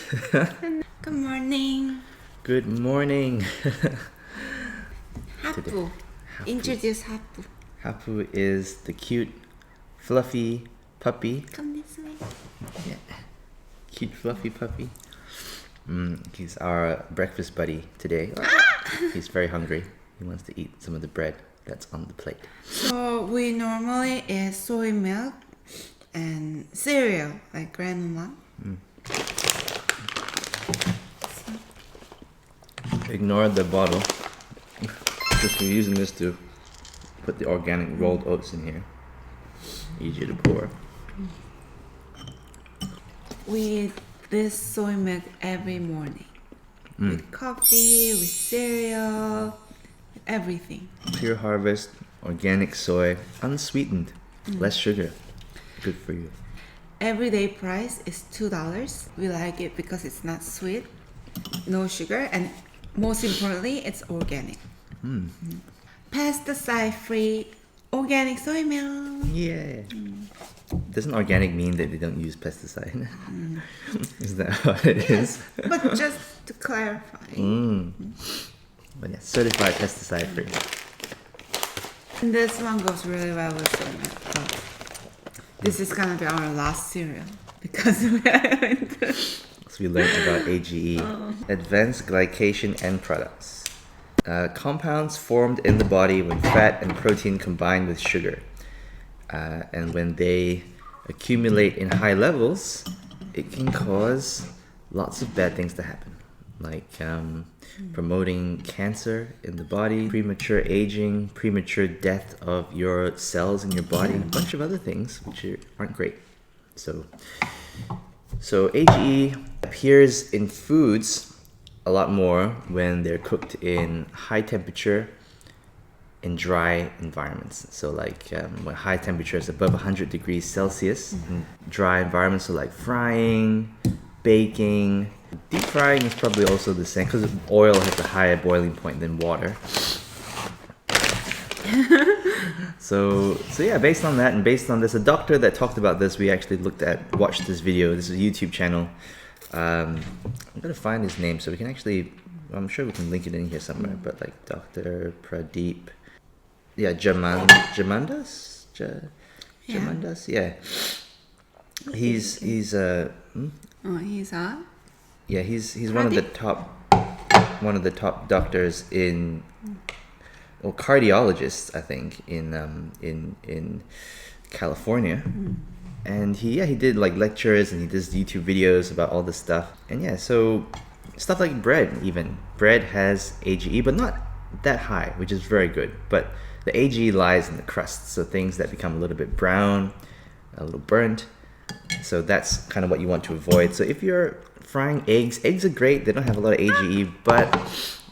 Good morning. Good morning. Hapoo. Introduce Hapoo. Hapoo is the cute, fluffy puppy. Come this way. Yeah. Cute, fluffy puppy. He's our breakfast buddy today. He's very hungry. He wants to eat some of the bread that's on the plate. So we normally eat soy milk and cereal like granola. Ignore the bottle. Because we're using this to put the organic rolled oats in here. Easier to pour. We eat this soy milk every morning. With coffee, with cereal, with everything. Pure harvest, organic soy, unsweetened, less sugar. Good for you. Everyday price is $2. We like it because it's not sweet, no sugar, and most importantly, it's organic. Pesticide-free organic soy milk. Yeah. Doesn't organic mean that they don't use pesticide? Is that what it is? But just to clarify. But yeah, certified pesticide free. And this one goes really well with soy milk. So this is gonna be our last cereal because we are So we learned about AGE, advanced glycation end products. Compounds formed in the body when fat and protein combine with sugar. And when they accumulate in high levels, it can cause lots of bad things to happen. Like promoting cancer in the body, premature aging, premature death of your cells in your body, and a bunch of other things which aren't great. So AGE appears in foods a lot more when they're cooked in high temperature in dry environments. So like when high temperature is above 100 degrees Celsius, dry environments, so like frying, baking. Deep frying is probably also the same because oil has a higher boiling point than water. So yeah, based on that and based on this, a doctor that talked about this, we actually watched this video. This is a YouTube channel. I'm gonna find his name so we can actually, I'm sure we can link it in here somewhere, but like Dr. Pradip, Jamnada, yeah. He's he's on. Yeah, he's one of the top doctors in, or cardiologists, I think, in California. And he did like lectures and he does YouTube videos about all this stuff. And yeah, so stuff like bread, even bread has AGE, but not that high, which is very good. But the AGE lies in the crust, so things that become a little bit brown, a little burnt. So that's kind of what you want to avoid. So if you're frying eggs are great. They don't have a lot of AGE, but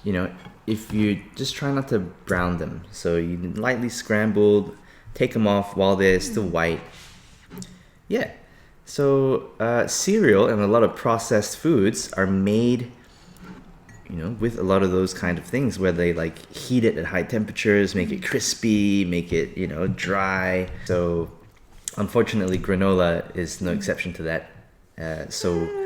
you know, if you just try not to brown them, so you lightly scrambled, take them off while they're still white. Yeah. So cereal and a lot of processed foods are made, you know, with a lot of those kind of things where they like heat it at high temperatures, make it crispy, make it, you know, dry. So unfortunately, granola is no exception to that. So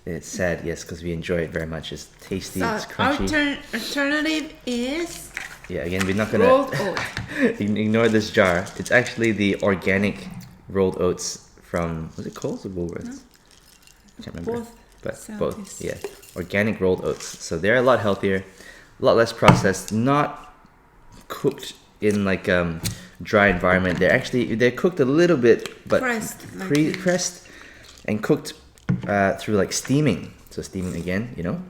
it's sad, yes, because we enjoy it very much. It's tasty, So it's crunchy. alternative is Yeah, again, we're not rolled gonna oat. ignore this jar. It's actually the organic rolled oats from, was it Coles or Woolworths? I can't remember. Both But sell both, this. yeah. Organic rolled oats. So they're a lot healthier, a lot less processed, not cooked in like dry environment. They're cooked a little bit, but Pressed, like pre-pressed and cooked through like steaming. So steaming again, you know,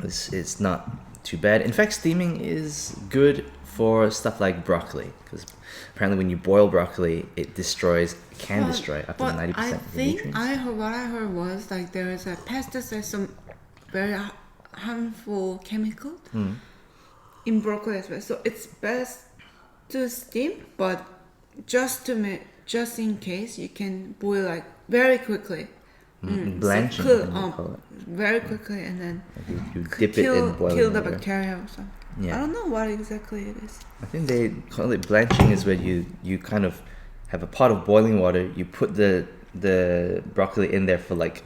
it's not too bad. In fact, steaming is good for stuff like broccoli, because apparently when you boil broccoli, it can destroy up to 90% I of the think nutrients. what I heard was like there is a pesticide, some very harmful chemical in broccoli as well. So it's best to steam, but just in case, you can boil like very quickly. Blanching, So I think they call it. very quickly, and then You dip it in boiling kill the water. bacteria or something. Yeah. I don't know what exactly it is. I think they call it blanching, is where you kind of have a pot of boiling water. You put the broccoli in there for like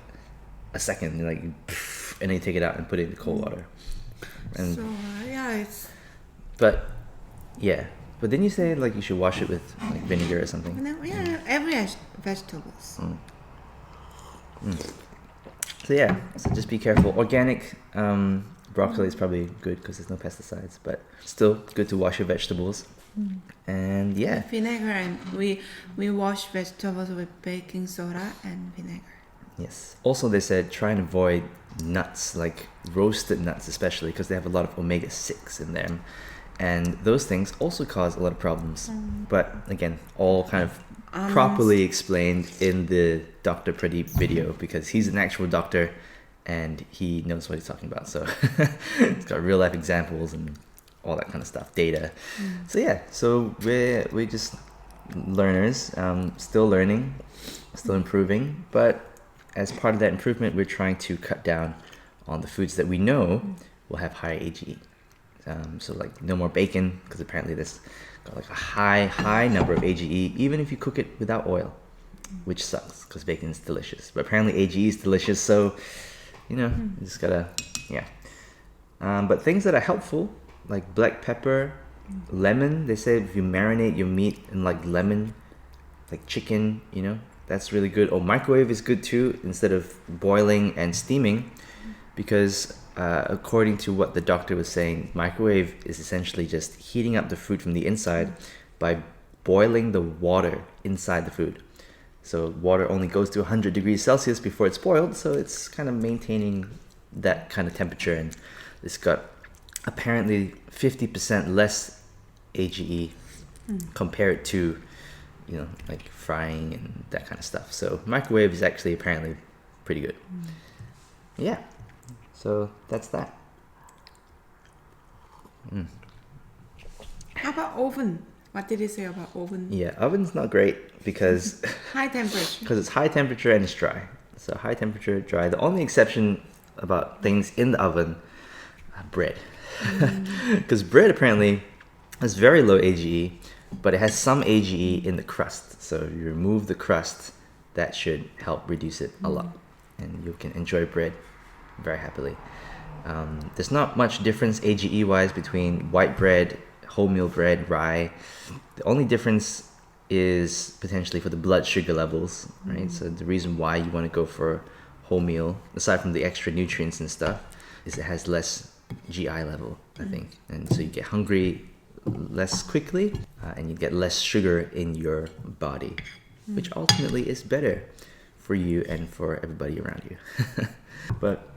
a second, like, and then you take it out and put it in cold water. And So yeah, but then you say like you should wash it with like vinegar or something. every vegetables. So yeah, so just be careful. Organic broccoli is probably good because there's no pesticides, but still good to wash your vegetables. And yeah, Vinegar, and we wash vegetables with baking soda and vinegar. yes. Also, they said try and avoid nuts, like roasted nuts especially, because they have a lot of omega-6 in them. And those things also cause a lot of problems. But again, all kind of properly explained in the Dr. Pradip video, because he's an actual doctor and he knows what he's talking about. So it's got real life examples and all that kind of stuff, data. So yeah, so we're just learners, still learning, still improving. But as part of that improvement, we're trying to cut down on the foods that we know will have higher AGE. So like no more bacon, because apparently there's got like a high number of AGE, even if you cook it without oil, which sucks because bacon is delicious. But apparently AGE is delicious, so you just gotta but things that are helpful, like black pepper, lemon. They say if you marinate your meat in like lemon, like chicken, that's really good. Or microwave is good too, instead of boiling and steaming, because according to what the doctor was saying, microwave is essentially just heating up the food from the inside by boiling the water inside the food. So water only goes to 100 degrees Celsius before it's boiled, so it's kind of maintaining that kind of temperature, and it's got apparently 50% less AGE compared to like frying and that kind of stuff. So microwave is actually apparently pretty good. Yeah, so that's that. How about oven? What did he say about oven? Yeah, oven's not great because High temperature. because it's high temperature and it's dry. So high temperature, dry. The only exception about things in the oven, bread. Because bread apparently has very low AGE, but it has some AGE in the crust. So if you remove the crust, that should help reduce it a lot, and you can enjoy bread very happily. There's not much difference AGE wise between white bread, wholemeal bread, rye. The only difference is potentially for the blood sugar levels, right? So the reason why you want to go for wholemeal, aside from the extra nutrients and stuff, is it has less GI level, I think, and so you get hungry less quickly, and you get less sugar in your body, which ultimately is better for you and for everybody around you. But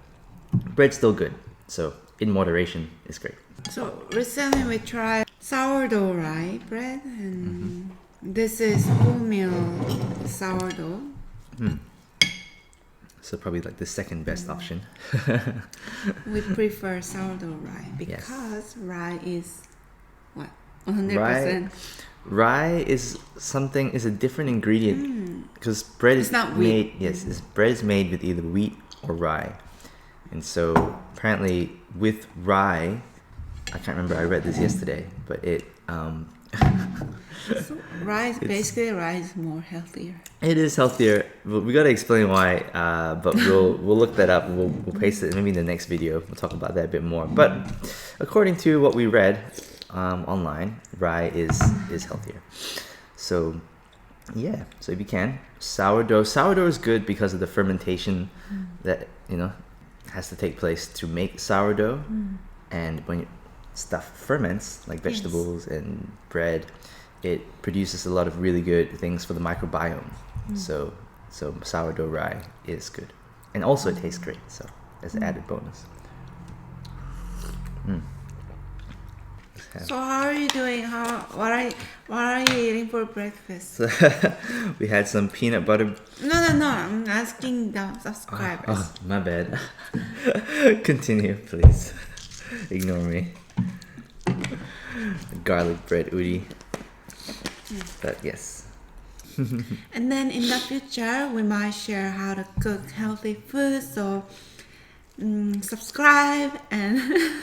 bread's still good, so in moderation is great. So recently we tried sourdough rye bread, and this is wholemeal sourdough. So probably like the second best option. We prefer sourdough rye because rye is what 100%. Rye is a different ingredient, because bread is not made. wheat. Yes, bread is made with either wheat or rye, and so apparently with rye, I can't remember. I read this yesterday, but it. So rye is more healthier. It is healthier. We gotta explain why, but we'll look that up. We'll paste it maybe in the next video. We'll talk about that a bit more. But according to what we read online, rye is healthier. So yeah, so if you can, sourdough is good because of the fermentation that has to take place to make sourdough, and when stuff ferments like vegetables and bread, it produces a lot of really good things for the microbiome. So sourdough rye is good, and also it tastes great, so as an added bonus. So how are you doing? What are you eating for breakfast? So we had some peanut butter. No. I'm asking the subscribers. Oh, my bad. Continue, please. Ignore me. Garlic bread udi. But yes. And then in the future, we might share how to cook healthy food. So subscribe, and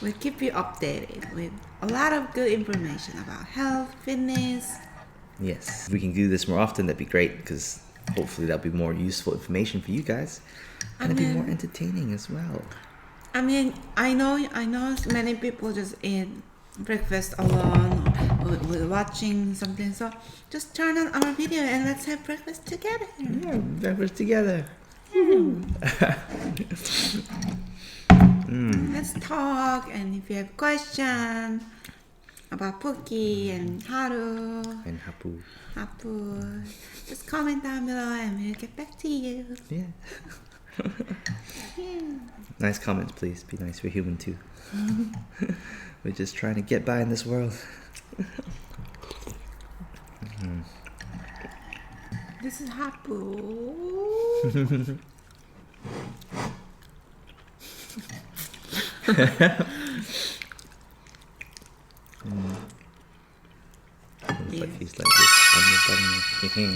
we'll keep you updated with a lot of good information about health, fitness. Yes. If we can do this more often, that'd be great, because hopefully that'll be more useful information for you guys, and it'll be more entertaining as well. I mean, I know many people just eat breakfast alone or watching something. So just turn on our video and let's have breakfast together. Yeah, breakfast together. Let's talk, and if you have questions about Pookie and Haru And Hapoo. Hapoo, just comment down below and we'll get back to you. Yeah. Nice comments, please. Be nice. We're human too. We're just trying to get by in this world. This is Hapoo. Looks like he's like this on the button.